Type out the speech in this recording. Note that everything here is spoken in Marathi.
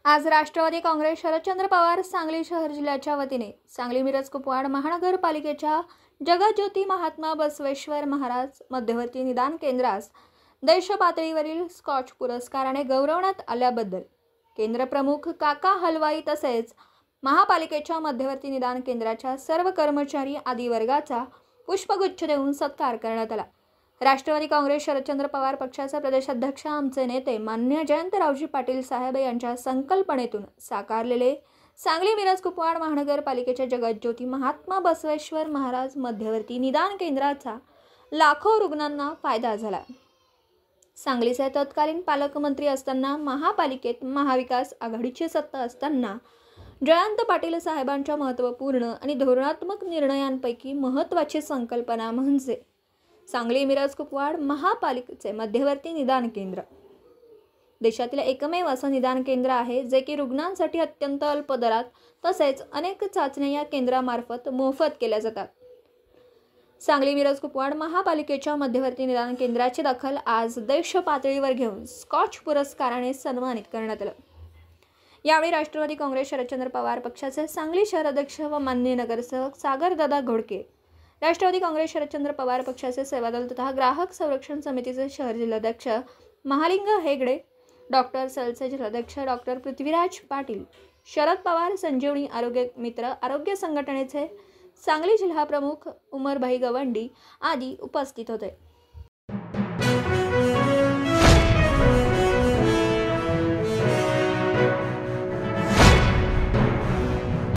आज राष्ट्रवादी काँग्रेस शरदचंद्र पवार सांगली शहर जिल्ह्याच्या वतीने सांगली मिरज कुपवाड महानगरपालिकेच्या जगज्योती महात्मा बसवेश्वर महाराज मध्यवर्ती निदान केंद्रास देश पातळीवरील स्कॉच पुरस्काराने गौरवण्यात आल्याबद्दल केंद्र प्रमुख काका हलवाई तसेच महापालिकेच्या मध्यवर्ती निदान केंद्राच्या सर्व कर्मचारी आदी वर्गाचा पुष्पगुच्छ देऊन सत्कार करण्यात आला। राष्ट्रवादी काँग्रेस शरदचंद्र पवार पक्षाचे प्रदेशाध्यक्ष आमचे नेते माननीय जयंतरावजी पाटील साहेब यांच्या संकल्पनेतून साकारलेले सांगली मिरज कुपवाड महानगरपालिकेच्या जगज्योती महात्मा बसवेश्वर महाराज मध्यवर्ती निदान केंद्राचा लाखो रुग्णांना फायदा झाला। सांगलीचे तत्कालीन पालकमंत्री असताना महापालिकेत महाविकास आघाडीची सत्ता असताना जयंत पाटील साहेबांच्या महत्त्वपूर्ण आणि धोरणात्मक निर्णयांपैकी महत्त्वाची संकल्पना म्हणजे सांगली मिरज कुपवाड महापालिकेचे मध्यवर्ती निदान केंद्र। देशातील एकमेव असं निदान केंद्र आहे जे की रुग्णांसाठी अत्यंत अल्प दरात तसेच अनेक चाचण्या या केंद्रामार्फत मोफत केल्या जातात। सांगली मिरज कुपवाड महापालिकेच्या मध्यवर्ती निदान केंद्राची दखल आज देश पातळीवर घेऊन स्कॉच पुरस्काराने सन्मानित करण्यात आलं। यावेळी राष्ट्रवादी काँग्रेस शरदचंद्र पवार पक्षाचे सांगली शहर अध्यक्ष व माननीय नगरसेवक सागरदादा घोडके, राष्ट्रवादी काँग्रेस शरदचंद्र पवार पक्षाचे सेवादल तथा ग्राहक संरक्षण समितीचे शहर जिल्हाध्यक्ष महालिंग हेगडे, डॉक्टर सेलचे जिल्हाध्यक्ष डॉक्टर पृथ्वीराज पाटील, शरद पवार संजीवनी आरोग्य मित्र आरोग्य संघटनेचे सांगली जिल्हा प्रमुख उमरभाई गवंडी आदी उपस्थित होते।